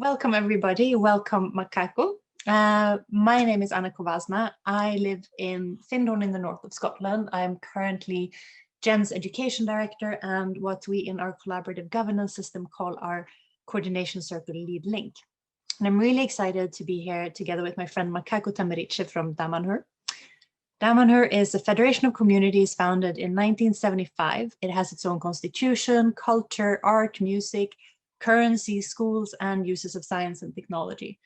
Welcome, everybody. Welcome, Macaco. My name is Anna Kovasna. I live in Findon in the north of Scotland. I'm currently Gen's Education Director and what we in our collaborative governance system call our coordination circle lead link. And I'm really excited to be here together with my friend Macaco Tamarice from Damanhur. Damanhur is a federation of communities founded in 1975. It has its own constitution, culture, art, music, currency, schools, and uses of science and technology.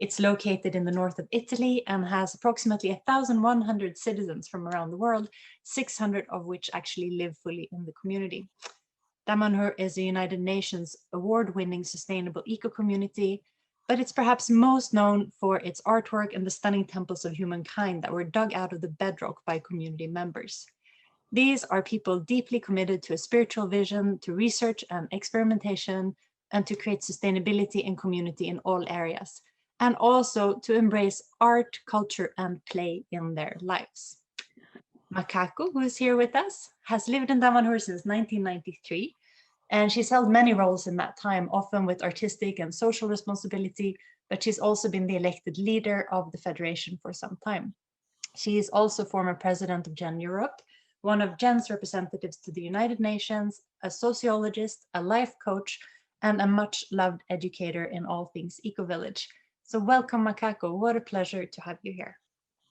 It's located in the north of Italy and has approximately 1,100 citizens from around the world, 600 of which actually live fully in the community. Damanhur is a United Nations award-winning sustainable eco-community, but it's perhaps most known for its artwork and the stunning temples of humankind that were dug out of the bedrock by community members. These are people deeply committed to a spiritual vision, to research and experimentation, and to create sustainability and community in all areas, and also to embrace art, culture, and play in their lives. Macaco, who is here with us, has lived in Damanhur since 1993, and she's held many roles in that time, often with artistic and social responsibility, but she's also been the elected leader of the Federation for some time. She is also former president of Gen Europe, one of Gen's representatives to the United Nations, a sociologist, a life coach, and a much loved educator in all things Eco-Village. So welcome, Macaco. What a pleasure to have you here.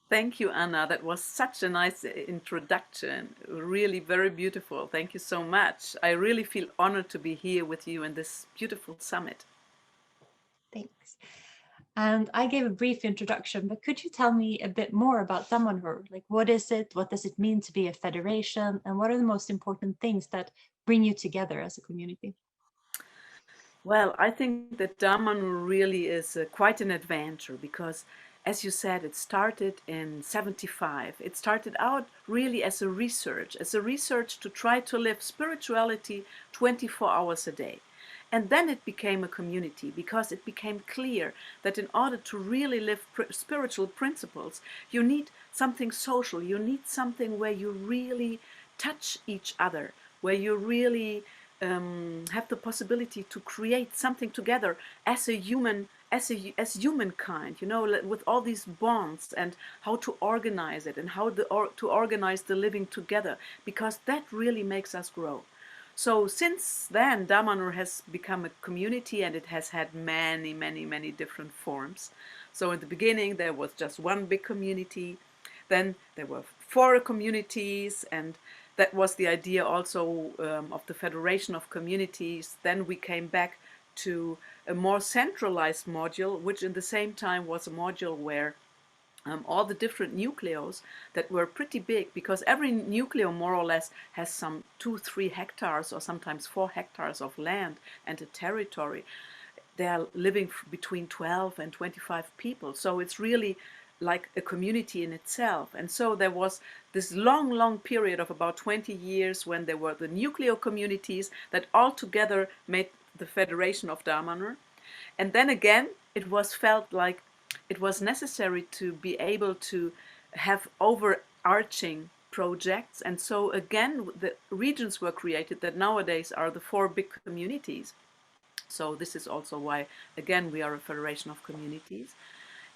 Thank you, Anna. That was such a nice introduction. Really very beautiful. Thank you so much. I really feel honored to be here with you in this beautiful summit. Thanks. And I gave a brief introduction, but could you tell me a bit more about Damanhur? Like, what is it? What does it mean to be a federation? And what are the most important things that bring you together as a community? Well, I think that Damanhur really is quite an adventure because, as you said, it started in 75. It started out really as a research to try to live spirituality 24 hours a day. And then it became a community because it became clear that in order to really live spiritual principles, you need something social. You need something where you really touch each other, where you really have the possibility to create something together as a human, as humankind, you know, with all these bonds and how to organize it and how to organize the living together, because that really makes us grow. So since then, Damanhur has become a community, and it has had many, many, many different forms. So in the beginning, there was just one big community. Then there were four communities, and that was the idea also of the Federation of Communities. Then we came back to a more centralized module, which in the same time was a module where all the different nucleos that were pretty big, because every nucleo more or less has some 2-3 hectares or sometimes 4 hectares of land and a territory. They are living between 12 and 25 people, so it's really like a community in itself. And so there was this long period of about 20 years when there were the nucleo communities that all together made the Federation of Damanhur. And then again, it was felt like it was necessary to be able to have overarching projects. And so again, the regions were created that nowadays are the 4 big communities. So this is also why, again, we are a federation of communities.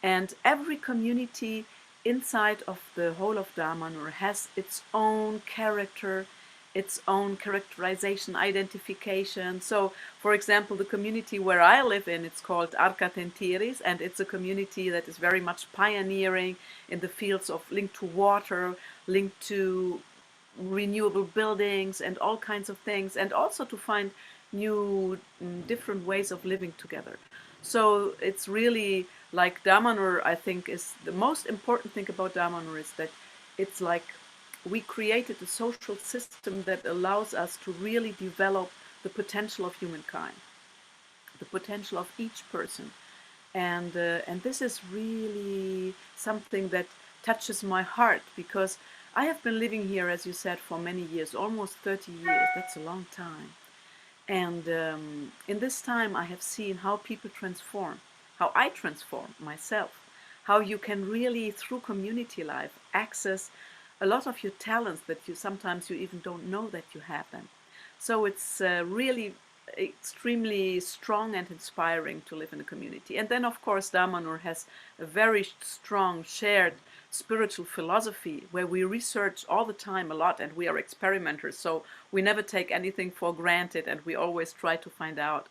And every community inside of the whole of Damanhur has its own character, its own characterization, identification. So, for example, the community where I live in, it's called Arcatentiris, and it's a community that is very much pioneering in the fields of linked to water, linked to renewable buildings and all kinds of things, and also to find new different ways of living together. So it's really like Damanhur, I think, is the most important thing about Damanhur is that it's like we created a social system that allows us to really develop the potential of humankind, the potential of each person. And this is really something that touches my heart, because I have been living here, as you said, for many years, almost 30 years. That's a long time. And in this time, I have seen how people transform, how I transform myself, how you can really, through community life, access a lot of your talents that you sometimes you even don't know that you have them. So it's really extremely strong and inspiring to live in a community. And then, of course, Damanhur has a very strong shared spiritual philosophy where we research all the time a lot, and we are experimenters, so we never take anything for granted, and we always try to find out.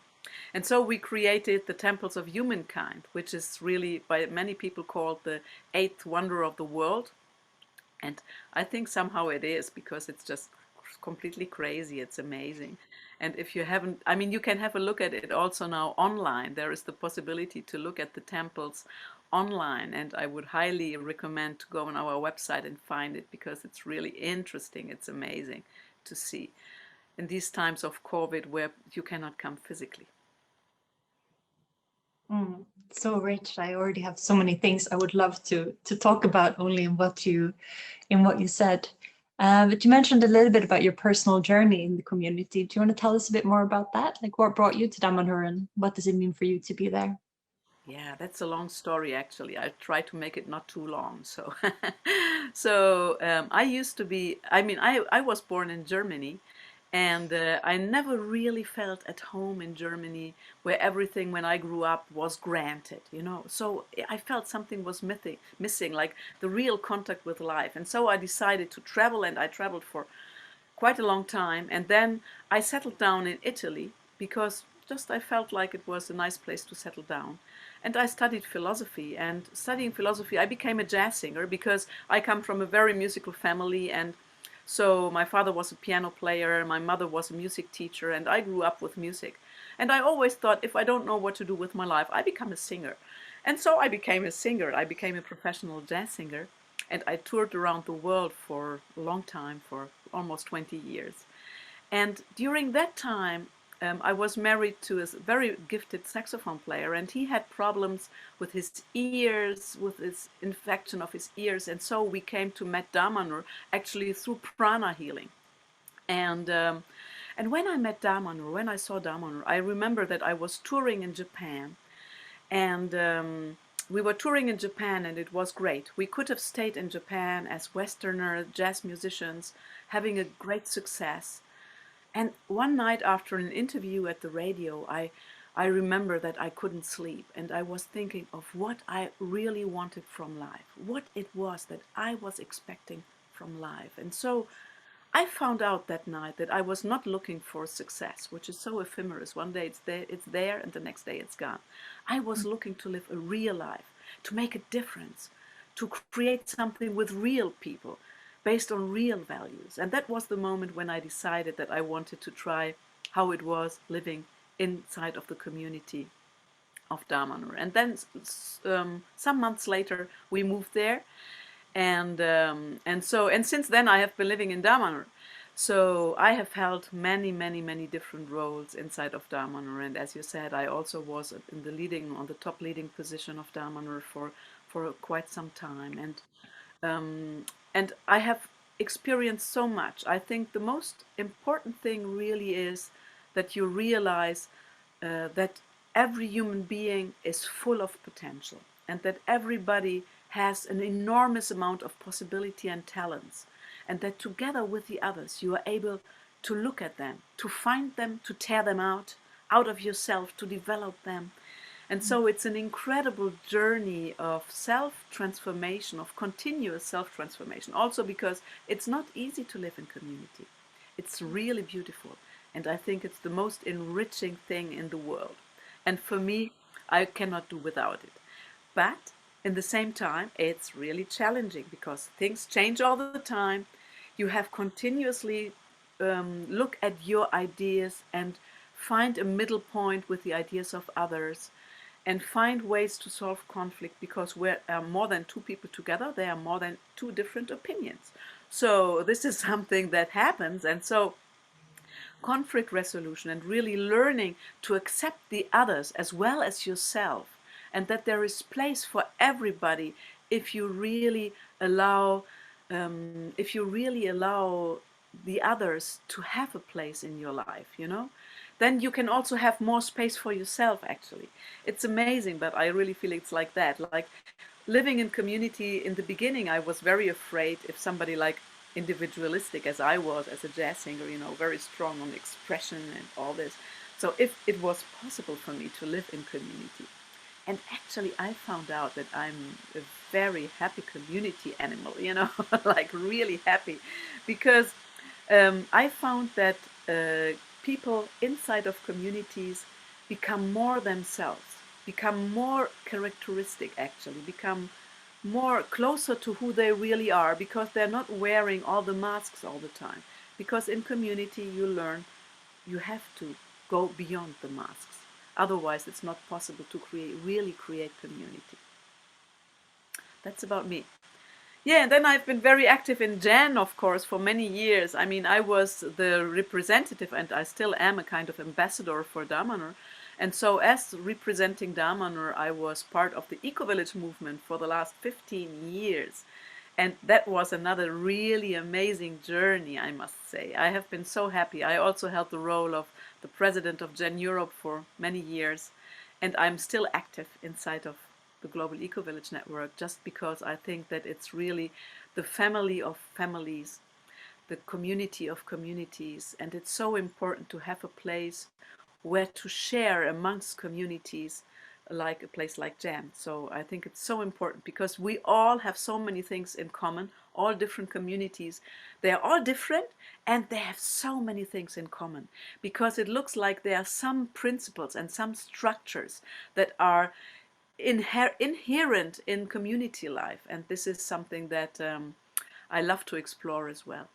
And so we created the Temples of Humankind, which is really by many people called the eighth wonder of the world. And I think somehow it is, because it's just completely crazy. It's amazing. And if you haven't, I mean, you can have a look at it also now online. There is the possibility to look at the temples online. And I would highly recommend to go on our website and find it, because it's really interesting. It's amazing to see in these times of COVID where you cannot come physically. So rich. I already have so many things I would love to talk about only in what you said. But you mentioned a little bit about your personal journey in the community. Do you want to tell us a bit more about that? Like, what brought you to Damanhur and what does it mean for you to be there? Yeah, that's a long story actually. I try to make it not too long. So, so I used to be. I mean, I was born in Germany, and I never really felt at home in Germany, where everything when I grew up was granted. You know, so I felt something was missing, like the real contact with life. And so I decided to travel, and I traveled for quite a long time. And then I settled down in Italy, because just I felt like it was a nice place to settle down. And I studied philosophy, and studying philosophy, I became a jazz singer, because I come from a very musical family. And so my father was a piano player, my mother was a music teacher, and I grew up with music. And I always thought, if I don't know what to do with my life, I become a singer. And so I became a singer. I became a professional jazz singer, and I toured around the world for a long time, for almost 20 years. And during that time, I was married to a very gifted saxophone player, and he had problems with his ears, with his infection of his ears. And so we came to Met Damanhur actually through prana healing. And and when I met Damanhur, when I saw Damanhur, I remember that I was touring in Japan, and we were touring in Japan, and it was great. We could have stayed in Japan as Westerner jazz musicians, having a great success. And one night after an interview at the radio, I remember that I couldn't sleep, and I was thinking of what I really wanted from life, what it was that I was expecting from life. And so I found out that night that I was not looking for success, which is so ephemeral. One day it's there, and the next day it's gone. I was looking to live a real life, to make a difference, to create something with real people, based on real values. And that was the moment when I decided that I wanted to try how it was living inside of the community of Damanhur. And then some months later, we moved there. And since then I have been living in Damanhur. So I have held many different roles inside of Damanhur. And as you said, I also was on the top leading position of Damanhur for quite some time. And I have experienced so much. I think the most important thing really is that you realize that every human being is full of potential, and that everybody has an enormous amount of possibility and talents, and that together with the others you are able to look at them, to find them, to tear them out of yourself, to develop them. And so it's an incredible journey of self-transformation, of continuous self-transformation. Also because it's not easy to live in community. It's really beautiful. And I think it's the most enriching thing in the world. And for me, I cannot do without it. But in the same time, it's really challenging, because things change all the time. You have continuously look at your ideas and find a middle point with the ideas of others, and find ways to solve conflict, because we're more than two people together, there are more than two different opinions. So this is something that happens. And so conflict resolution, and really learning to accept the others as well as yourself, and that there is place for everybody if you really allow the others to have a place in your life, you know, then you can also have more space for yourself, actually. It's amazing, but I really feel it's like that. Like living in community, in the beginning, I was very afraid if somebody like individualistic as I was as a jazz singer, you know, very strong on expression and all this. So if it was possible for me to live in community, and actually I found out that I'm a very happy community animal, you know, like really happy, because I found that people inside of communities become more themselves, become more characteristic actually, become more closer to who they really are, because they're not wearing all the masks all the time. Because in community you learn you have to go beyond the masks. Otherwise it's not possible to really create community. That's about me. Yeah, and then I've been very active in Jan, of course, for many years. I mean, I was the representative, and I still am a kind of ambassador for Damanhur. And so, as representing Damanhur, I was part of the Eco-Village movement for the last 15 years. And that was another really amazing journey, I must say. I have been so happy. I also held the role of the president of Jan Europe for many years. And I'm still active inside of the Global Eco-Village Network, just because I think that it's really the family of families, the community of communities, and it's so important to have a place where to share amongst communities, like a place like Jam. So I think it's so important because we all have so many things in common, all different communities. They're all different and they have so many things in common, because it looks like there are some principles and some structures that are inherent in community life. And this is something that I love to explore as well.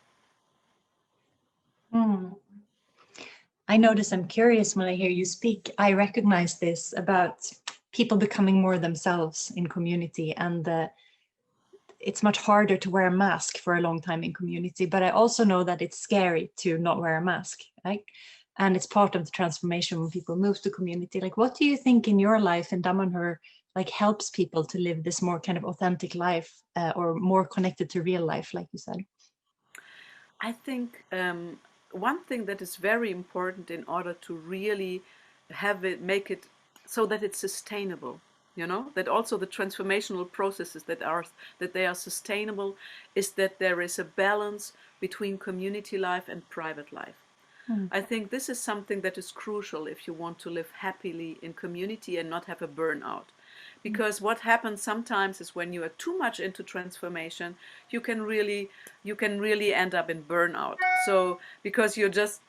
Hmm. I notice I'm curious when I hear you speak. I recognize this about people becoming more themselves in community, and it's much harder to wear a mask for a long time in community. But I also know that it's scary to not wear a mask, right? And it's part of the transformation when people move to community. Like, what do you think in your life in Damanhur like helps people to live this more kind of authentic life, or more connected to real life, like you said? I think one thing that is very important in order to really have it, make it so that it's sustainable, you know, that also the transformational processes that they are sustainable, is that there is a balance between community life and private life. Mm. I think this is something that is crucial if you want to live happily in community and not have a burnout. Because what happens sometimes is when you are too much into transformation, you can really end up in burnout. So because you're just,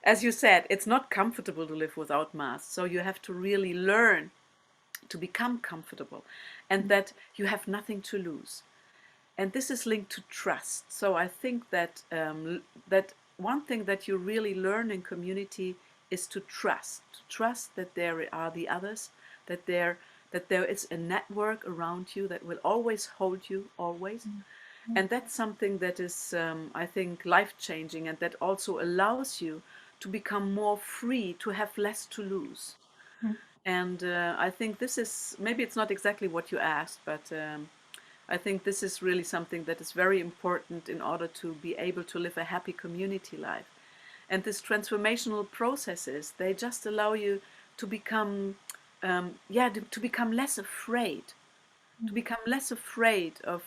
as you said, it's not comfortable to live without masks. So you have to really learn to become comfortable, and that you have nothing to lose. And this is linked to trust. So I think that that one thing that you really learn in community is to trust that there are the others, that there is a network around you that will always hold you, always. And that's something that is, I think, life changing, and that also allows you to become more free, to have less to lose. Mm. And I think this is, maybe it's not exactly what you asked, but I think this is really something that is very important in order to be able to live a happy community life. And these transformational processes, they just allow you to become, to become less afraid, to become less afraid of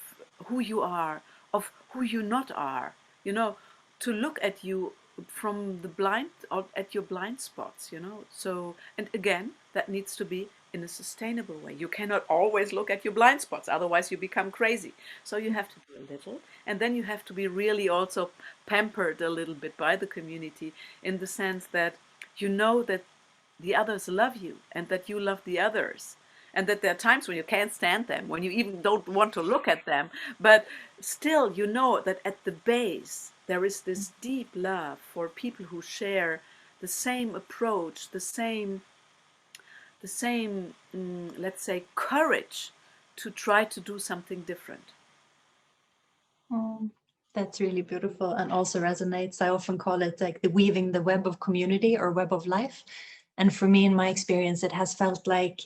who you are, of who you not are, you know, to look at you from the blind, or at your blind spots, you know. So, and again, that needs to be in a sustainable way. You cannot always look at your blind spots, otherwise you become crazy. So you have to do a little, and then you have to be really also pampered a little bit by the community, in the sense that you know that the others love you and that you love the others, and that there are times when you can't stand them, when you even don't want to look at them, but still you know that at the base there is this deep love for people who share the same approach, the same, let's say, courage to try to do something different. Mm. That's really beautiful and also resonates. I often call it like the weaving the web of community or web of life. And for me, in my experience, it has felt like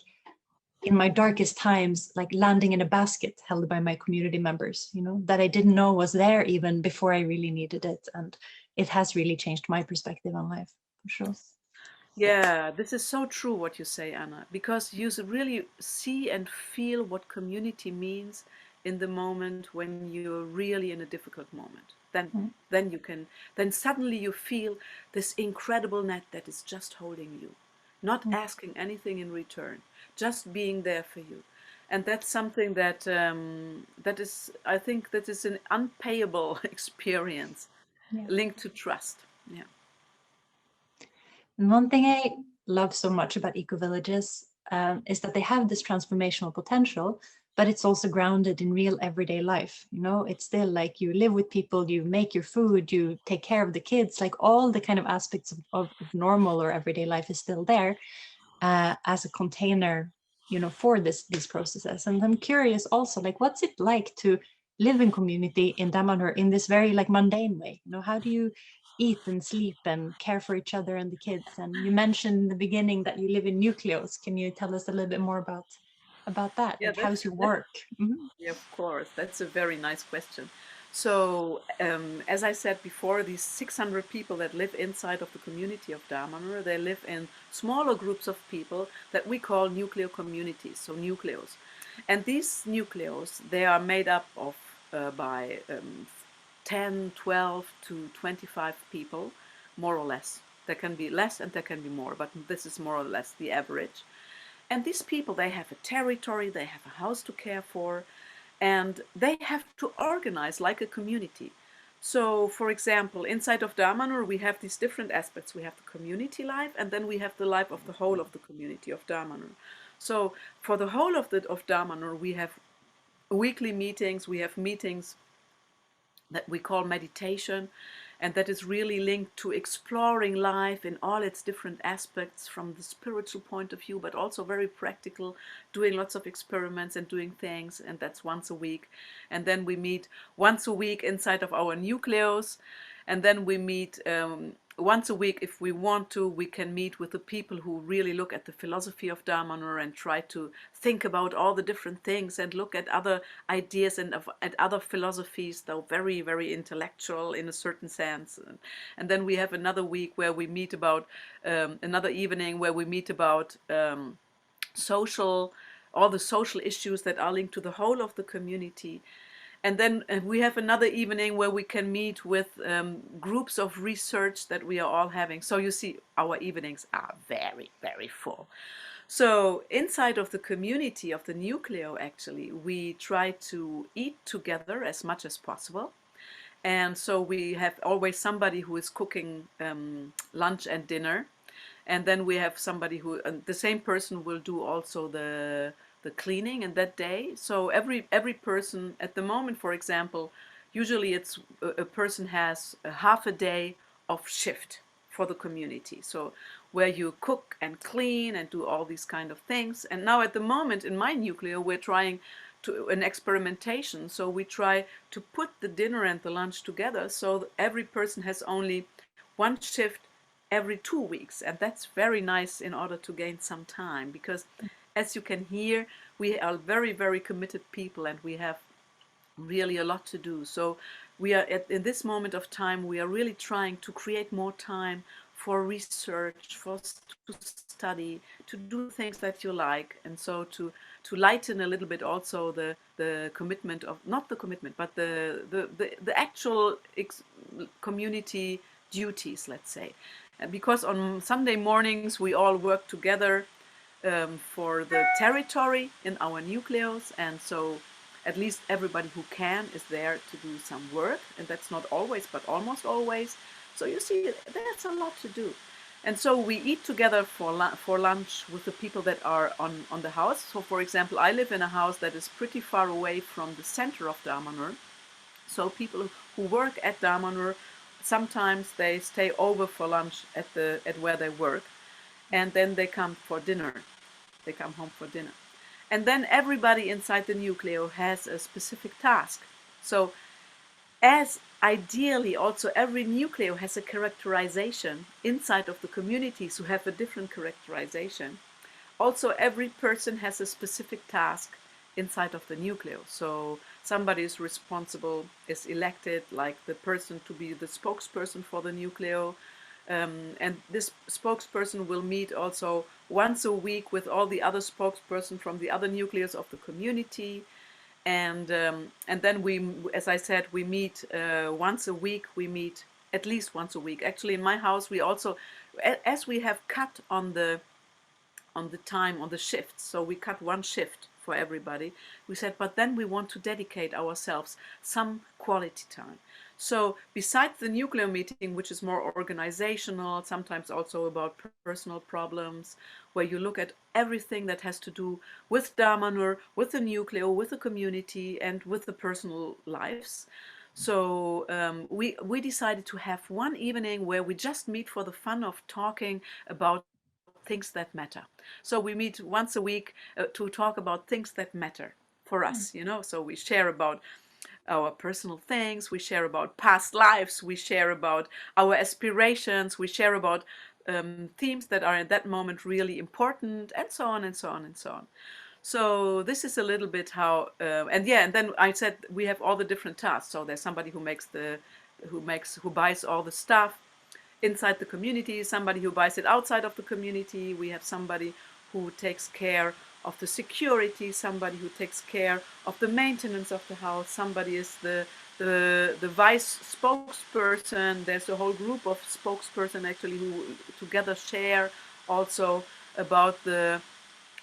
in my darkest times, like landing in a basket held by my community members, you know, that I didn't know was there even before I really needed it. And it has really changed my perspective on life, for sure. Yeah, this is so true what you say, Anna, because you really see and feel what community means in the moment when you're really in a difficult moment. Mm. Then you can, then suddenly you feel this incredible net that is just holding you, not Mm. asking anything in return, just being there for you. And that's something that that is, I think, that is an unpayable experience Yeah. linked to trust. Yeah. And one thing I love so much about eco villages is that they have this transformational potential, but it's also grounded in real everyday life. You know, it's still like you live with people, you make your food, you take care of the kids, like all the kind of aspects of normal or everyday life is still there as a container, you know, for these processes. And I'm curious also, like, what's it like to live in community in Damanhur in this very like mundane way? You know, how do you eat and sleep and care for each other and the kids? And you mentioned in the beginning that you live in Nucleos. Can you tell us a little bit more about that? Yeah, Like, how's your work? Mhm. yeah, of course. That's a very nice question. So, as I said before, these 600 people that live inside of the community of Damanhur, they live in smaller groups of people that we call nucleo communities, so nucleos. And these nucleos, they are made up of by 10, 12 to 25 people, more or less. There can be less and there can be more, but this is more or less the average. And these people, they have a territory, they have a house to care for, and they have to organize like a community. So, for example, inside of Damanhur, we have these different aspects. We have the community life, and then we have the life of the whole of the community of Damanhur. So, for the whole of Damanhur, we have weekly meetings. We have meetings that we call meditation, and that is really linked to exploring life in all its different aspects from the spiritual point of view, but also very practical, doing lots of experiments and doing things. And that's once a week. And then we meet once a week inside of our nucleos, and then we meet once a week. If we want to, we can meet with the people who really look at the philosophy of Damanhur and try to think about all the different things and look at other ideas and at other philosophies, though very, very intellectual in a certain sense. And then we have another week where we meet about another evening where we meet about social, all the social issues that are linked to the whole of the community. And then we have another evening where we can meet with groups of research that we are all having. So you see, our evenings are very, very full. So inside of the community of the Nucleo, actually, we try to eat together as much as possible. And so we have always somebody who is cooking lunch and dinner. And then we have somebody who, and the same person will do also the cleaning in that day. So every person at the moment, for example, usually it's a person has a half a day of shift for the community. So where you cook and clean and do all these kind of things. And now at the moment in my nucleo, we're trying to an experimentation. So we try to put the dinner and the lunch together so that every person has only one shift every 2 weeks. And that's very nice in order to gain some time, because as you can hear, we are very, very committed people and we have really a lot to do. So we are in this moment of time, we are really trying to create more time for research, to study, to do things that you like, and so to lighten a little bit also the commitment of, not the commitment, but the actual community duties, let's say. Because on Sunday mornings we all work together for the territory in our nucleos, and so at least everybody who can is there to do some work, and that's not always, but almost always. So you see, that's a lot to do. And so we eat together for lunch with the people that are on the house. So for example, I live in a house that is pretty far away from the center of Damanhur. So people who work at Damanhur, sometimes they stay over for lunch at where they work, and then they come for dinner. They come home for dinner. And then everybody inside the nucleo has a specific task. So as ideally also every nucleo has a characterization inside of the communities who have a different characterization, also every person has a specific task inside of the nucleo. So somebody is responsible, is elected, like the person to be the spokesperson for the nucleo. And this spokesperson will meet also once a week with all the other spokespersons from the other nucleus of the community. And then as I said, we meet once a week. We meet at least once a week. Actually, in my house, we also, as we have cut on the time on the shifts, so we cut one shift for everybody. We said, but then we want to dedicate ourselves some quality time. So besides the nuclear meeting, which is more organizational, sometimes also about personal problems, where you look at everything that has to do with Damanhur, with the nucleo, with the community, and with the personal lives. So we decided to have one evening where we just meet for the fun of talking about things that matter. So we meet once a week to talk about things that matter for us, you know. So we share about our personal things, we share about past lives, we share about our aspirations, we share about themes that are at that moment really important, and so on and so on and so on. So this is a little bit how, and yeah, and then I said we have all the different tasks. So there's somebody who buys all the stuff inside the community, somebody who buys it outside of the community. We have somebody who takes care of the security, somebody who takes care of the maintenance of the house, somebody is the vice spokesperson. There's a whole group of spokesperson actually who together share also about the,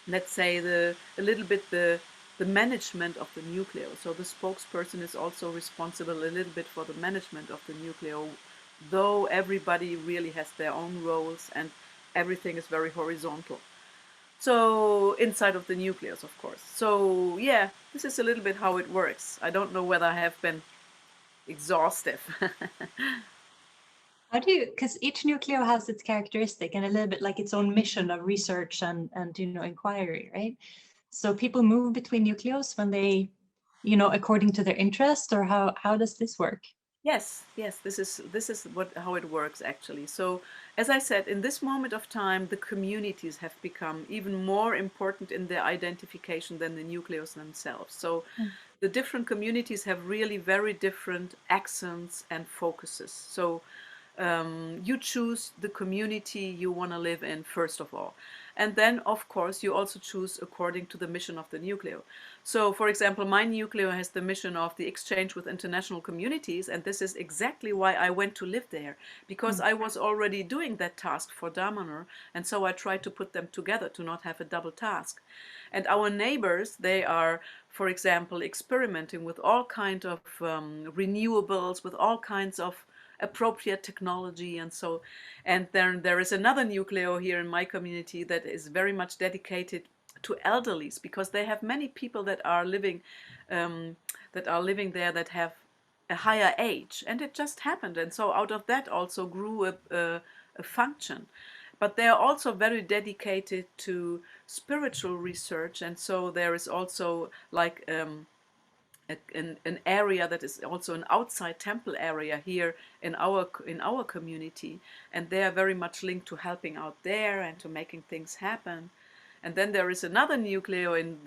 let's say, a little bit the management of the nucleo. So the spokesperson is also responsible a little bit for the management of the nucleo, though everybody really has their own roles and everything is very horizontal. So inside of the nucleus, of course. So yeah, this is a little bit how it works. I don't know whether I have been exhaustive. How do you, because each nucleo has its characteristic and a little bit like its own mission of research and you know, inquiry, right? So people move between nucleos when they, you know, according to their interest, or how does this work? Yes, yes, this is how it works actually. So, as I said, in this moment of time, the communities have become even more important in their identification than the nucleus themselves. So, the different communities have really very different accents and focuses. So, you choose the community you want to live in first of all, and then of course you also choose according to the mission of the nucleo. So for example, my nucleo has the mission of the exchange with international communities, and this is exactly why I went to live there, because I was already doing that task for Damanhur, and so I tried to put them together to not have a double task. And our neighbors, they are, for example, experimenting with all kinds of renewables, with all kinds of appropriate technology, and so, and then there is another nucleo here in my community that is very much dedicated to elderlies, because they have many people that are living there that have a higher age, and it just happened, and so out of that also grew a function. But they are also very dedicated to spiritual research, and so there is also like an area that is also an outside temple area here in our community, and they are very much linked to helping out there and to making things happen. And then there is another nucleo in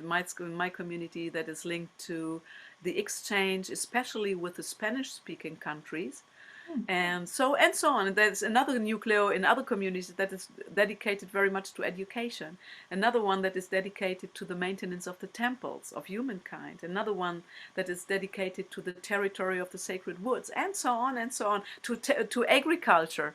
my community that is linked to the exchange, especially with the Spanish-speaking countries, and so on. And there's another nucleo in other communities that is dedicated very much to education. Another one that is dedicated to the maintenance of the temples of humankind. Another one that is dedicated to the territory of the sacred woods, and so on, to agriculture.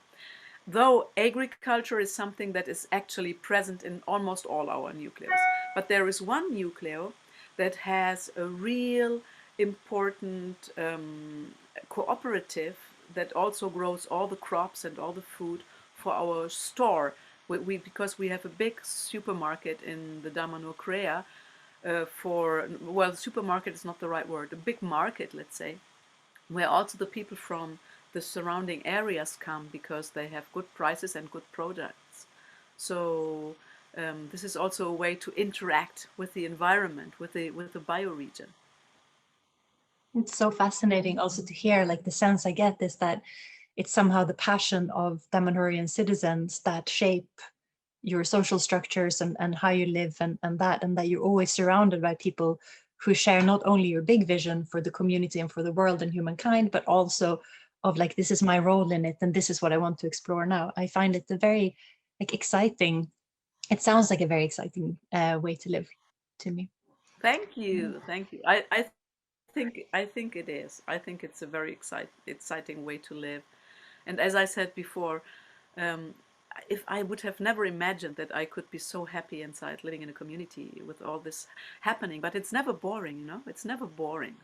Though agriculture is something that is actually present in almost all our nucleos. But there is one nucleo that has a real important cooperative that also grows all the crops and all the food for our store. Because we have a big supermarket in the Damanhur Krea, well, supermarket is not the right word, a big market, let's say, where also the people from the surrounding areas come because they have good prices and good products. So this is also a way to interact with the environment, with the bioregion. It's so fascinating also to hear, like the sense I get is that it's somehow the passion of Damanhurian citizens that shape your social structures and how you live and that you're always surrounded by people who share not only your big vision for the community and for the world and humankind, but also of like, this is my role in it and this is what I want to explore now. I find it a very like exciting, it sounds like a very exciting way to live to me. Thank Mm. you, thank you. I think it is. I think it's a very exciting way to live. And as I said before, um, if I would have never imagined that I could be so happy inside living in a community with all this happening, but it's never boring, you know? It's never boring.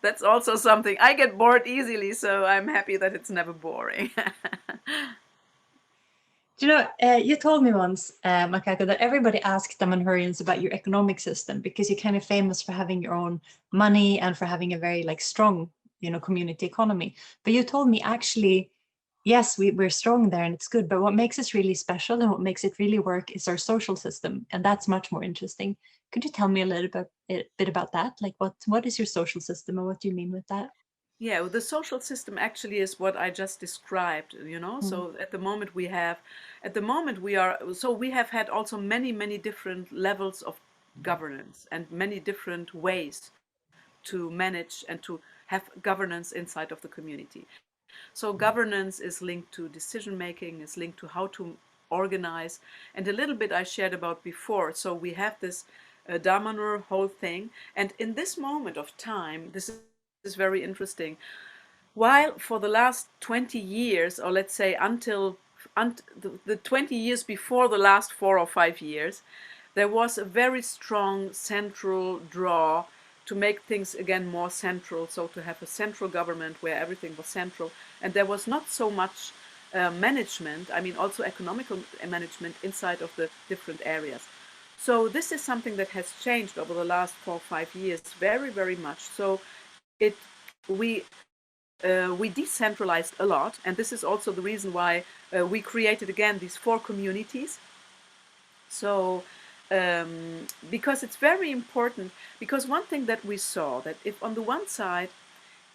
That's also something. I get bored easily, so I'm happy that it's never boring. Do you know, you told me once, Makako, that everybody asks Damanhurians about your economic system because you're kind of famous for having your own money and for having a very like strong, community economy. But you told me actually, yes, we're strong there and it's good, but what makes us really special and what makes it really work is our social system, and that's much more interesting. Could you tell me a little bit about that? Like what is your social system and what do you mean with that? Yeah, well, the social system actually is what I just described, you know. Mm, So at the moment we have had also many different levels of governance and many different ways to manage and to have governance inside of the community. So governance is linked to decision making, is linked to how to organize, and a little bit I shared about before. So we have this Damanur whole thing, and in this moment of time, this is very interesting. While for the last 20 years, or let's say until the 20 years before the last 4 or 5 years, there was a very strong central draw to make things again more central, so to have a central government where everything was central, and there was not so much management, I mean also economical management inside of the different areas. So this is something that has changed over the last 4 or 5 years very much. So it we we decentralized a lot, and this is also the reason why we created again these 4 communities. So because it's very important, because one thing that we saw, that if on the one side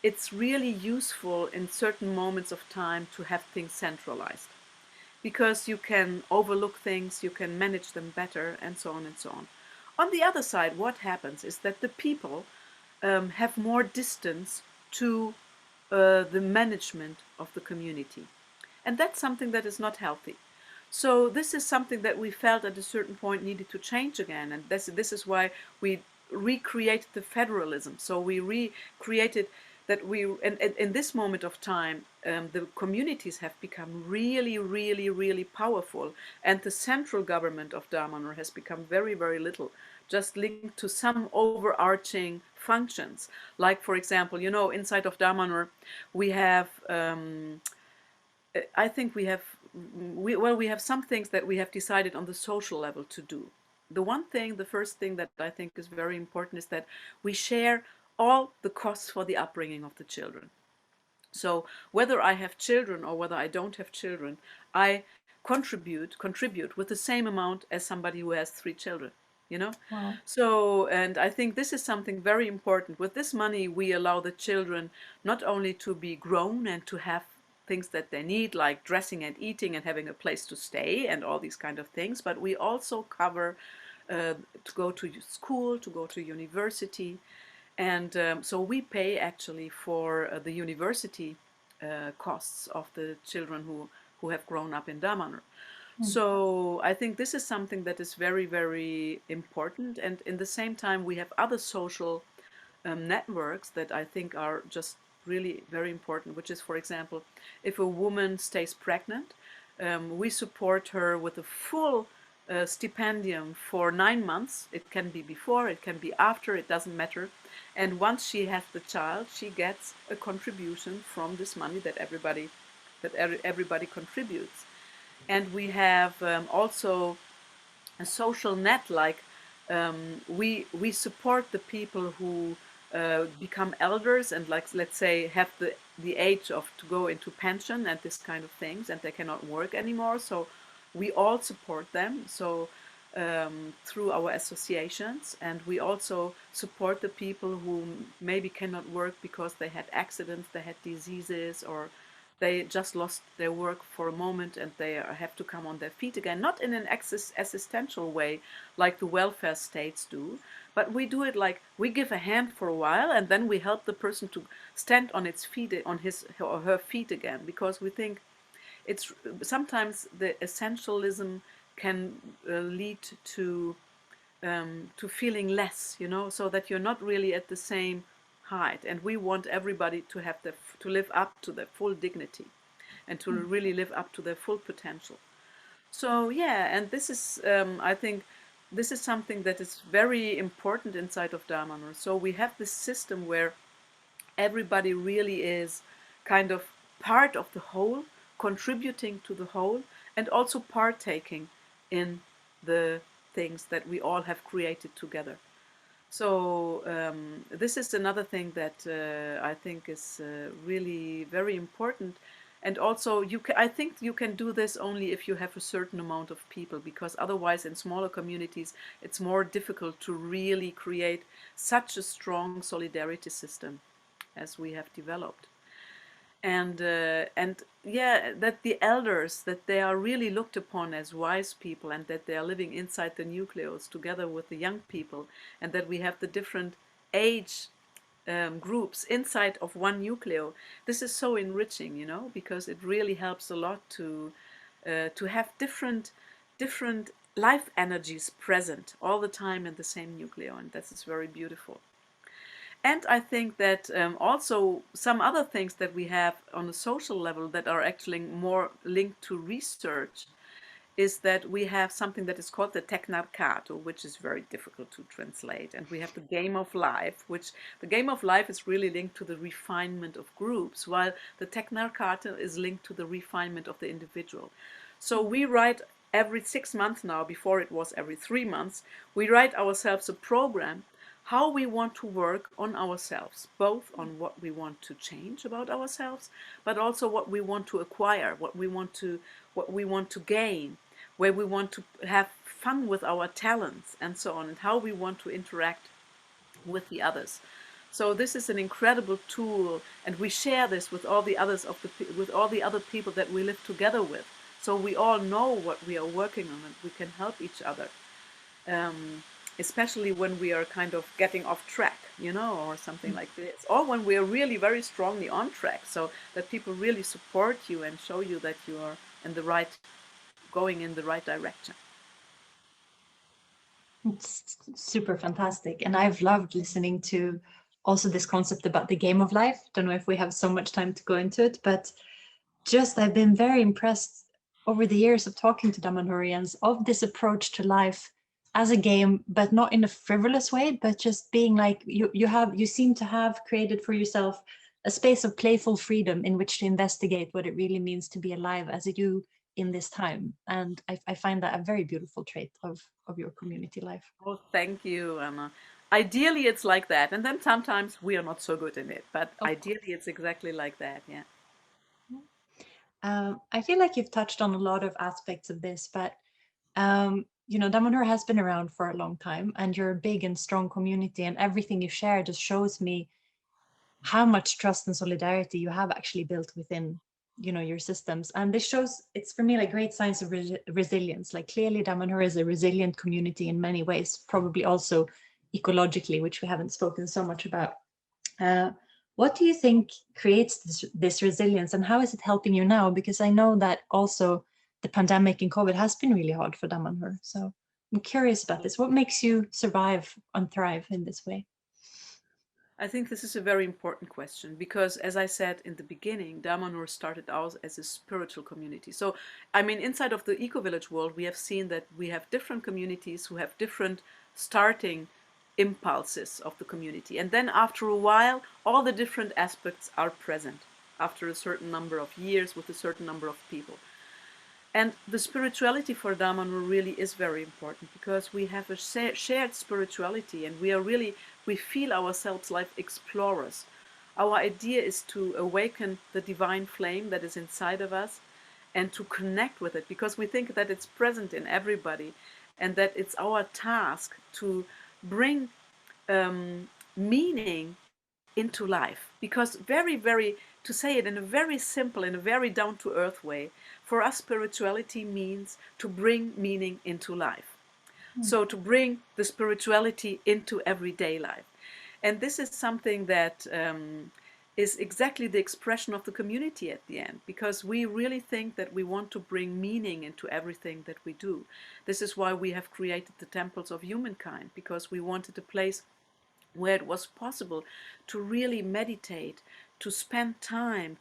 it's really useful in certain moments of time to have things centralized, because you can overlook things, you can manage them better, and so on and so on. On the other side, what happens is that the people have more distance to the management of the community. And that's something that is not healthy. So this is something that we felt at a certain point needed to change again. And this is why we recreated the federalism. So we recreated that in this moment of time, the communities have become really powerful. And the central government of Damanhur has become very little, just linked to some overarching functions. Like, for example, you know, inside of Damanhur, we have I think we have some things that we have decided on the social level to do. The first thing that I think is very important is that we share all the costs for the upbringing of the children. So whether I have children or whether I don't have children, I contribute with the same amount as somebody who has 3 children, you know. wow. So, and I think this is something very important. With this money we allow the children not only to be grown and to have things that they need, like dressing and eating and having a place to stay and all these kind of things, but we also cover to go to school, to go to university. And so we pay actually for the university costs of the children who have grown up in Damanhur. Mm, So I think this is something that is very important. And in the same time, we have other social networks that I think are just really very important, which is, for example, if a woman stays pregnant, we support her with a full stipendium for 9 months. It can be before, it can be after, it doesn't matter. And once she has the child, she gets a contribution from this money that everybody contributes. And we have also a social net, like we support the people who become elders and, like, let's say, have the age of to go into pension and this kind of things, and they cannot work anymore. So we all support them. So through our associations, and we also support the people who maybe cannot work because they had accidents, they had diseases, or they just lost their work for a moment and they have to come on their feet again, not in an existential way like the welfare states do, but we do it like we give a hand for a while and then we help the person to stand on its feet, on his or her feet again, because we think it's sometimes the essentialism can lead to to feeling less, you know, so that you're not really at the same height. And we want everybody to have to live up to their full dignity and to really live up to their full potential. So yeah, and this is, I think, this is something that is very important inside of Damanhur. So we have this system where everybody really is kind of part of the whole, contributing to the whole, and also partaking in the things that we all have created together. So this is another thing that I think is really very important. And also, I think you can do this only if you have a certain amount of people, because otherwise, in smaller communities, it's more difficult to really create such a strong solidarity system as we have developed. And yeah, that the elders, that they are really looked upon as wise people, and that they are living inside the nucleus together with the young people, and that we have the different age groups inside of one nucleo. This is so enriching, you know, because it really helps a lot to have different life energies present all the time in the same nucleo, and that is very beautiful. And I think that also some other things that we have on a social level that are actually more linked to research is that we have something that is called the Teknarkato, which is very difficult to translate. And we have the game of life, which the game of life is really linked to the refinement of groups, while the Teknarkato is linked to the refinement of the individual. So we write every 6 months now, before it was every 3 months, we write ourselves a program how we want to work on ourselves, both on what we want to change about ourselves, but also what we want to acquire, what we want to gain, where we want to have fun with our talents and so on, and how we want to interact with the others. So this is an incredible tool, and we share this with all the others with all the other people that we live together with. So we all know what we are working on, and we can help each other. Especially when we are kind of getting off track, you know, or something like this, or when we are really very strongly on track, so that people really support you and show you that you are in the right, going in the right direction. It's super fantastic. And I've loved listening to also this concept about the game of life. Don't know if we have so much time to go into it, but just I've been very impressed over the years of talking to Damanhurians of this approach to life as a game, but not in a frivolous way, but just being like you seem to have created for yourself a space of playful freedom in which to investigate what it really means to be alive as you in this time. And I find that a very beautiful trait of your community life. Oh, thank you, Anna. Ideally it's like that, and then sometimes we are not so good in it, but Of course. ideally it's exactly like that. Yeah. I feel like you've touched on a lot of aspects of this, but Damanhur has been around for a long time, and you're a big and strong community, and everything you share just shows me how much trust and solidarity you have actually built within, your systems. And this shows, it's for me like great signs of resilience. Like clearly, Damanhur is a resilient community in many ways, probably also ecologically, which we haven't spoken so much about. Uh, what do you think creates this resilience, and how is it helping you now? Because I know that also the pandemic and COVID has been really hard for Damanhur. So I'm curious about this. What makes you survive and thrive in this way? I think this is a very important question because, as I said in the beginning, Damanhur started out as a spiritual community. So, I mean, inside of the eco-village world, we have seen that we have different communities who have different starting impulses of the community. And then after a while, all the different aspects are present after a certain number of years with a certain number of people. And the spirituality for Damanhur really is very important because we have a shared spirituality, and we feel ourselves like explorers. Our idea is to awaken the divine flame that is inside of us and to connect with it, because we think that it's present in everybody and that it's our task to bring meaning into life. Because to say it in a very simple, in a very down-to-earth way, for us spirituality means to bring meaning into life. So to bring the spirituality into everyday life. And this is something that is exactly the expression of the community at the end, because we really think that we want to bring meaning into everything that we do. This is why we have created the temples of humankind, because we wanted a place where it was possible to really meditate, to spend time,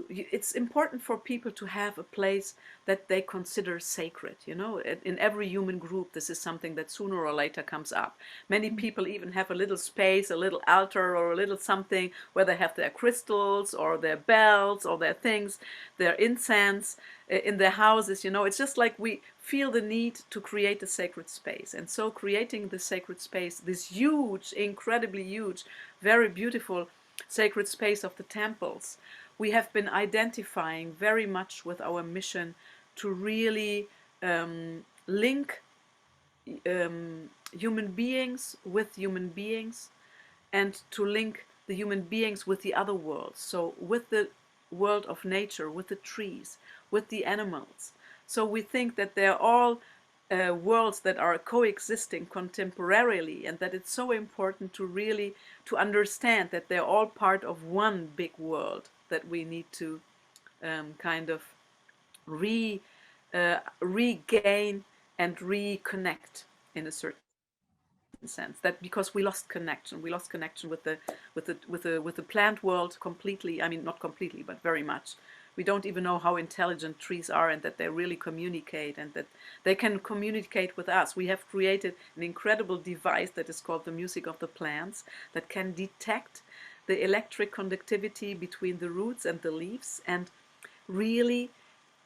it's important for people to have a place that they consider sacred. You know, in every human group, this is something that sooner or later comes up. Many people even have a little space, a little altar or a little something where they have their crystals or their bells or their things, their incense in their houses. You know, it's just like we feel the need to create a sacred space. And so creating the sacred space, this huge, incredibly huge, very beautiful sacred space of the temples, we have been identifying very much with our mission to really link human beings with human beings, and to link the human beings with the other worlds. So with the world of nature, with the trees, with the animals. So we think that they're all worlds that are coexisting contemporarily, and that it's so important to really to understand that they're all part of one big world that we need to kind of regain and reconnect in a certain sense. That because we lost connection with the plant world completely. I mean, not completely, but very much. We don't even know how intelligent trees are, and that they really communicate, and that they can communicate with us. We have created an incredible device that is called the music of the plants, that can detect the electric conductivity between the roots and the leaves, and really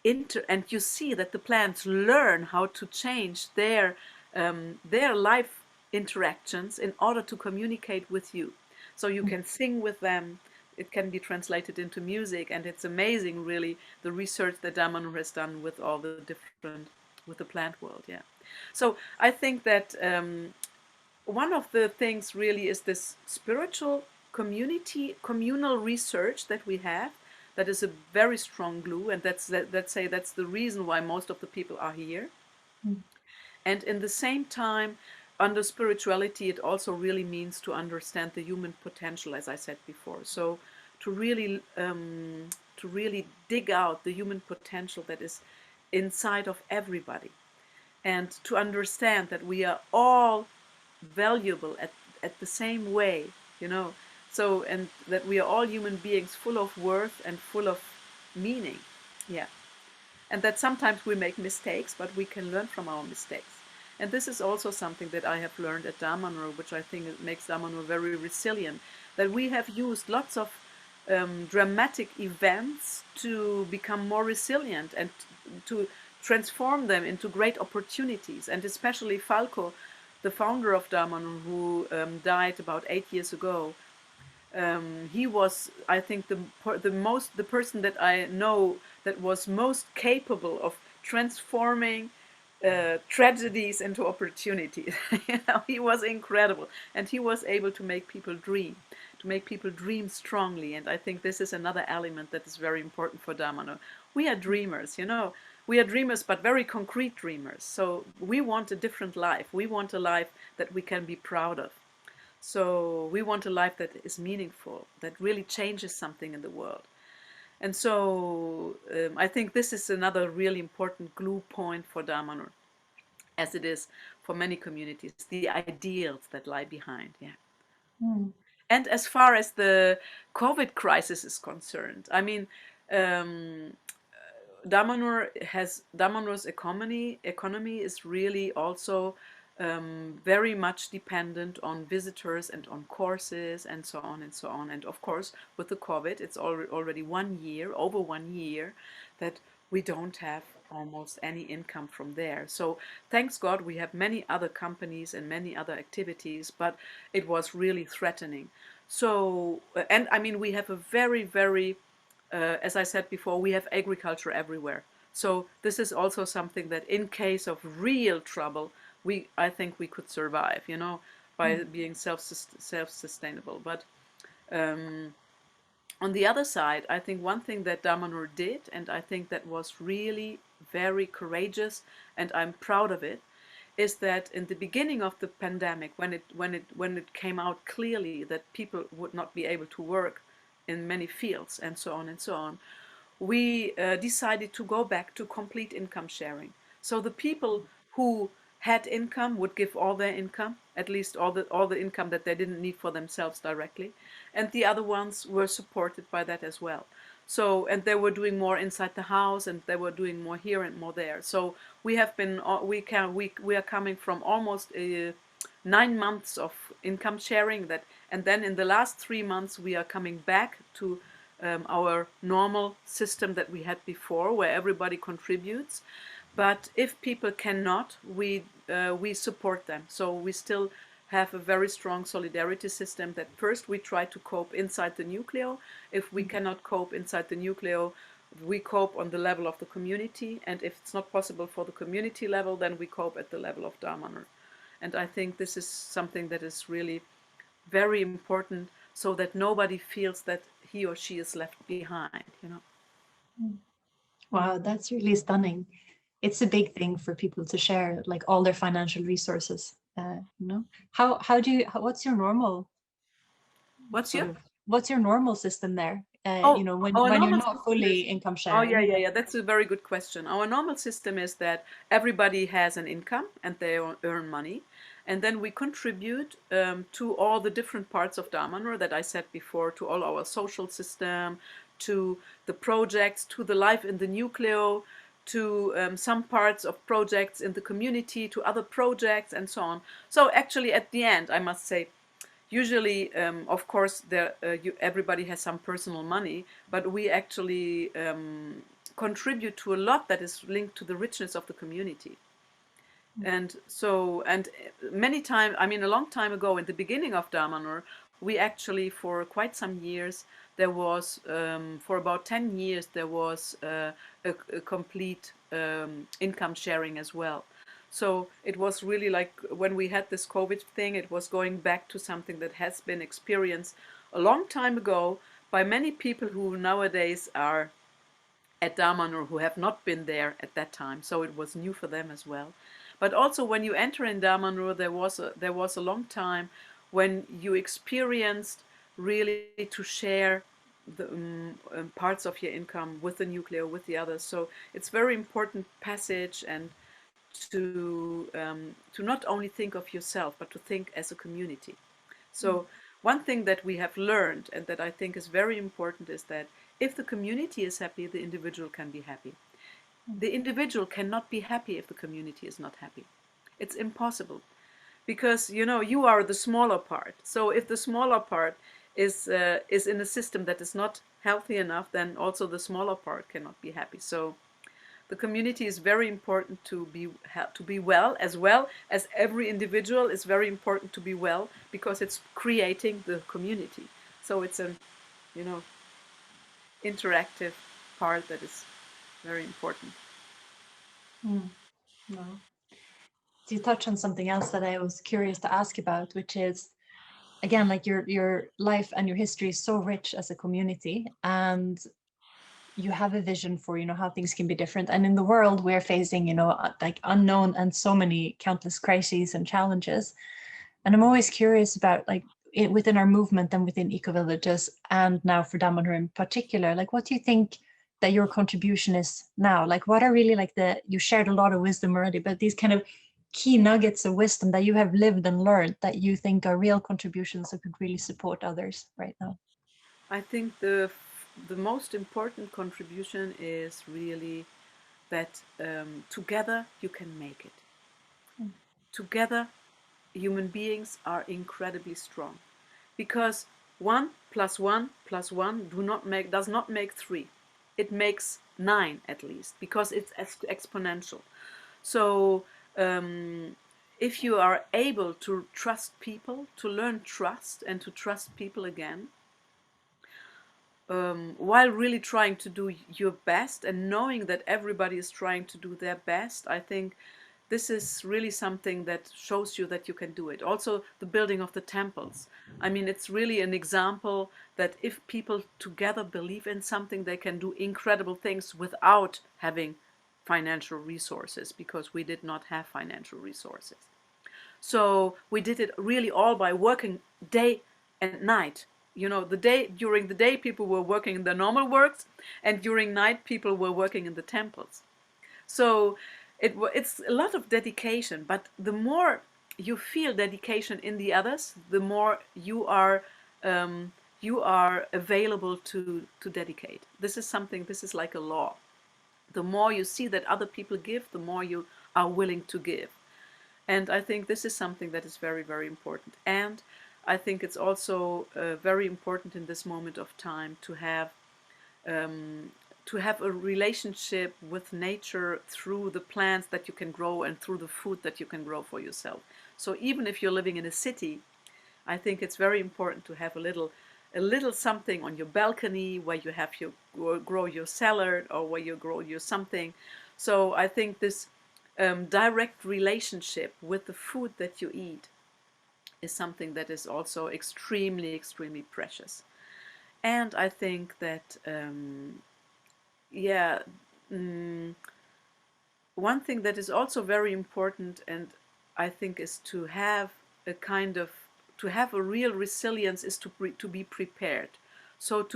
and you see that the plants learn how to change their life interactions in order to communicate with you. So you can sing with them, it can be translated into music, and it's amazing really the research that Damanhur has done with all the different, with the plant world. Yeah. So I think that one of the things really is this spiritual communal research that we have, that is a very strong glue, and that's the reason why most of the people are here. And in the same time, under spirituality, it also really means to understand the human potential, as I said before. So to really dig out the human potential that is inside of everybody, and to understand that we are all valuable at the same way, you know. So, and that we are all human beings full of worth and full of meaning. Yeah. And that sometimes we make mistakes, but we can learn from our mistakes. And this is also something that I have learned at Damanhur, which I think makes Damanhur very resilient, that we have used lots of dramatic events to become more resilient and to transform them into great opportunities. And especially Falco, the founder of Damanhur, who died about 8 years ago, he was, I think, the person that I know that was most capable of transforming tragedies into opportunities. You know, he was incredible, and he was able to make people dream strongly. And I think this is another element that is very important for Damanhur. We are dreamers, you know. We are dreamers, but very concrete dreamers. So we want a different life. We want a life that we can be proud of. So we want a life that is meaningful, that really changes something in the world. And so I think this is another really important glue point for Damanhur, as it is for many communities, the ideals that lie behind. Yeah. And as far as the COVID crisis is concerned, I mean, Damanhur's economy is really also very much dependent on visitors and on courses and so on and so on. And of course, with the COVID, it's already over 1 year, that we don't have almost any income from there. So thanks God, we have many other companies and many other activities, but it was really threatening. So, and I mean, we have a very, very, as I said before, we have agriculture everywhere. So this is also something that in case of real trouble, I think we could survive, you know, by being self-sustainable. But on the other side, I think one thing that Damanhur did, and I think that was really very courageous, and I'm proud of it, is that in the beginning of the pandemic, when it came out clearly that people would not be able to work in many fields and so on, we decided to go back to complete income sharing. So the people who had income would give all their income, at least all the income that they didn't need for themselves directly, and the other ones were supported by that as well. So, and they were doing more inside the house, and they were doing more here and more there. So we have been we are coming from almost 9 months of income sharing that, and then in the last 3 months we are coming back to our normal system that we had before, where everybody contributes. But if people cannot, we support them. So we still have a very strong solidarity system that first we try to cope inside the nucleo. If we cannot cope inside the nucleo, we cope on the level of the community. And if it's not possible for the community level, then we cope at the level of Damaner. And I think this is something that is really very important, so that nobody feels that he or she is left behind, you know. Wow, that's really stunning. It's a big thing for people to share like all their financial resources. How do you what's your normal What's sort your? of what's your normal system there? Oh, our When you're normal not system fully is. income Oh, yeah, sharing. yeah, yeah. That's a very good question. Our normal system is that everybody has an income and they earn money, and then we contribute to all the different parts of Damanur that I said before, to all our social system, to the projects, to the life in the nucleo, to some parts of projects in the community, to other projects, and so on. So actually, at the end, I must say, usually, of course, everybody has some personal money, but we actually contribute to a lot that is linked to the richness of the community. And so, and many times, I mean, a long time ago, in the beginning of Damanur, we actually, for quite some years, there was, for about 10 years, there was a complete income sharing as well. So it was really like when we had this COVID thing, it was going back to something that has been experienced a long time ago by many people who nowadays are at Damanur, who have not been there at that time. So it was new for them as well. But also, when you enter in Damanur, there was a long time when you experienced really to share the parts of your income with the nucleo, with the others. So it's very important passage, and to not only think of yourself, but to think as a community. So one thing that we have learned, and that I think is very important, is that if the community is happy, the individual can be happy. The individual cannot be happy if the community is not happy. It's impossible, because you are the smaller part. So if the smaller part is in a system that is not healthy enough, then also the smaller part cannot be happy. So the community is very important to be well as every individual is very important to be well, because it's creating the community. So it's a you know interactive part that is very important. No. So you touch on something else that I was curious to ask about, which is again, like your life and your history is so rich as a community, and you have a vision for how things can be different. And in the world we're facing, like unknown and so many countless crises and challenges. And I'm always curious about like within our movement and within eco villages, and now for Damanhur in particular, like what do you think that your contribution is now? Like what are really like you shared a lot of wisdom already, but these kind of key nuggets of wisdom that you have lived and learned that you think are real contributions that could really support others right now? I think the most important contribution is really that together you can make it. Mm. Together, human beings are incredibly strong, because 1 + 1 + 1 does not make 3. It makes 9 at least, because it's exponential. So if you are able to trust people, to learn trust and to trust people again, while really trying to do your best and knowing that everybody is trying to do their best, I think this is really something that shows you that you can do it. Also, the building of the temples. I mean, it's really an example that if people together believe in something, they can do incredible things without having financial resources, because we did not have financial resources. So we did it really all by working day and night. You know, during the day people were working in their normal works, and during night people were working in the temples. So it's a lot of dedication, but the more you feel dedication in the others, the more you are available to dedicate. This is like a law. The more you see that other people give, the more you are willing to give. And I think this is something that is very, very important. And I think it's also very important in this moment of time to have a relationship with nature through the plants that you can grow and through the food that you can grow for yourself. So even if you're living in a city, I think it's very important to have a little something on your balcony where you have grow your salad, or where you grow your something. So I think this direct relationship with the food that you eat is something that is also extremely, extremely precious. And I think that, yeah, mm, one thing that is also very important, and I think is to have a kind of, to have a real resilience, is to be prepared. So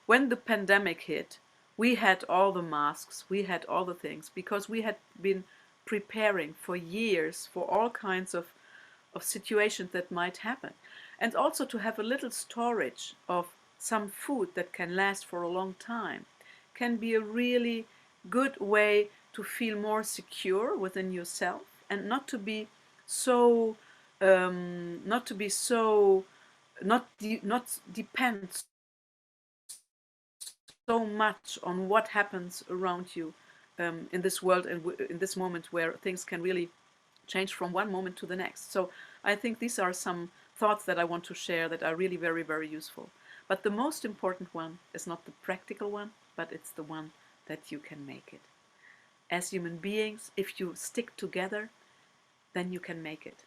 when the pandemic hit, we had all the masks, we had all the things, because we had been preparing for years for all kinds of situations that might happen. And also to have a little storage of some food that can last for a long time can be a really good way to feel more secure within yourself, and not to be so not to be so not depend so much on what happens around you in this world, and in this moment where things can really change from one moment to the next. So I think these are some thoughts that I want to share that are really very, very useful. But the most important one is not the practical one, but it's the one that you can make it. As human beings, if you stick together, then you can make it.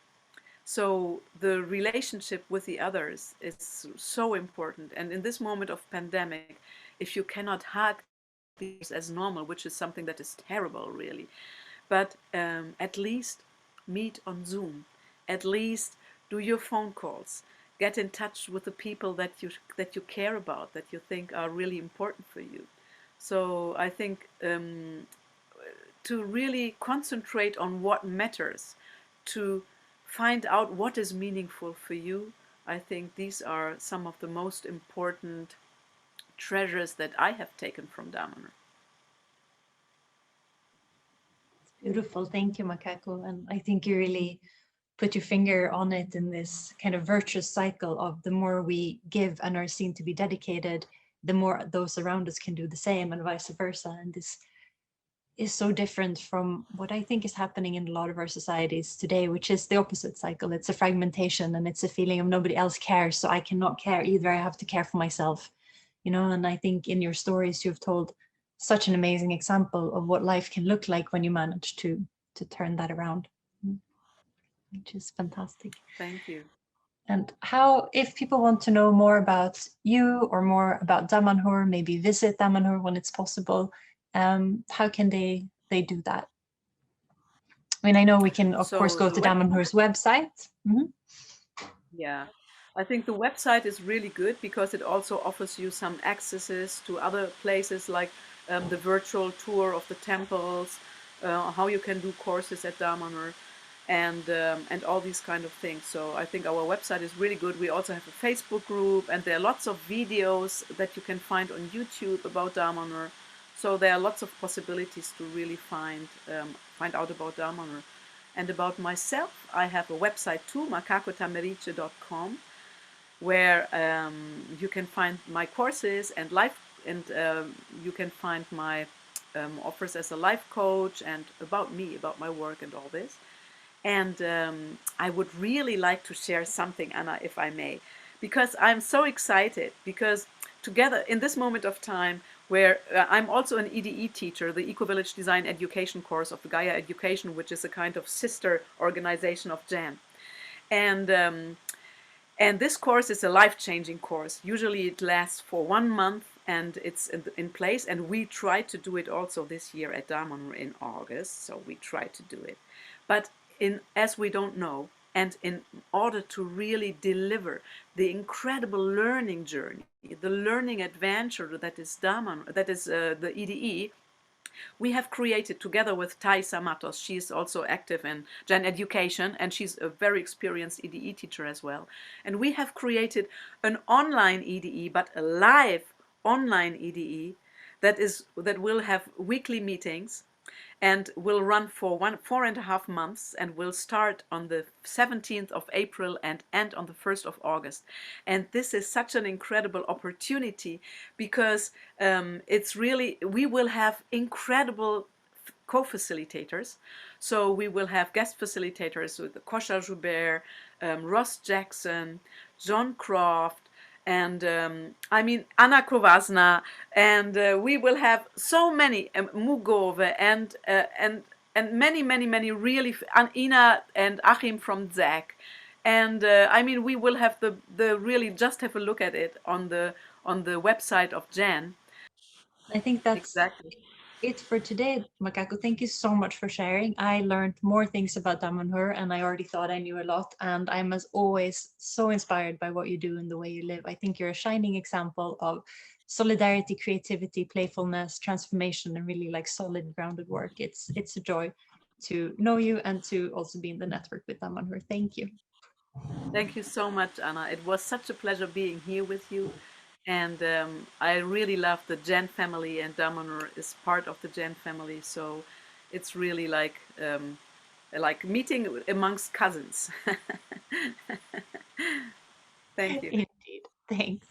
So the relationship with the others is so important. And in this moment of pandemic, if you cannot hug these as normal, which is something that is terrible, really, but at least meet on Zoom, at least do your phone calls, get in touch with the people that you care about, that you think are really important for you. So I think to really concentrate on what matters, to find out what is meaningful for you, I think these are some of the most important treasures that I have taken from Damanhur. Beautiful. Thank you, Makako. And I think you really put your finger on it in this kind of virtuous cycle of the more we give and are seen to be dedicated, the more those around us can do the same, and vice versa. And this is so different from what I think is happening in a lot of our societies today, which is the opposite cycle. It's a fragmentation, and it's a feeling of nobody else cares, so I cannot care either. I have to care for myself, you know. And I think in your stories you've told such an amazing example of what life can look like when you manage to turn that around, which is fantastic. Thank you. And how, if people want to know more about you or more about Damanhur, maybe visit Damanhur when it's possible, how can they do that? I mean, I know we can, of course, go to Damanhur's website. Yeah, I think the website is really good because it also offers you some accesses to other places, like the virtual tour of the temples, how you can do courses at Damanhur, and all these kind of things. So I think our website is really good. We also have a Facebook group, and there are lots of videos that you can find on YouTube about Damanhur. So there are lots of possibilities to really find out about Damanhur. And about myself, I have a website too, macacotamerice.com, where you can find my courses and you can find my offers as a life coach, and about me, about my work and all this. And I would really like to share something, Anna, if I may, because I'm so excited, because together in this moment of time, where I'm also an EDE teacher, the Eco Village Design Education course of the Gaia Education, which is a kind of sister organization of GEN. And this course is a life-changing course. Usually it lasts for 1 month, and it's in place. And we try to do it also this year at Damanhur in August. So we try to do it, but as we don't know, and in order to really deliver the incredible learning journey, the learning adventure that is Damanhur, that is the EDE, we have created together with Thaisa Matos. She's also active in Gen Education, and she's a very experienced EDE teacher as well. And we have created an online EDE, but a live online EDE that will have weekly meetings and will run for 4.5 months, and will start on the 17th of April and end on the 1st of August. And this is such an incredible opportunity, because it's really, we will have incredible co-facilitators. So we will have guest facilitators with Kosha Joubert, Ross Jackson, John Croft, and I mean Anna Kovasna, and we will have so many Mugove, and many really, Ina and Achim from ZAC, and I mean we will have the really, just have a look at it on the website of Jan. I think that's Exactly. it for today, Makako. Thank you so much for sharing. I learned more things about Damanhur, and I already thought I knew a lot. And I'm, as always, so inspired by what you do and the way you live. I think you're a shining example of solidarity, creativity, playfulness, transformation, and really like solid, grounded work. It's a joy to know you and to also be in the network with Damanhur. Thank you. Thank you so much, Anna. It was such a pleasure being here with you. And I really love the Jan family, and Damanhur is part of the Jan family. So it's really like meeting amongst cousins. Thank you. Indeed. Thanks.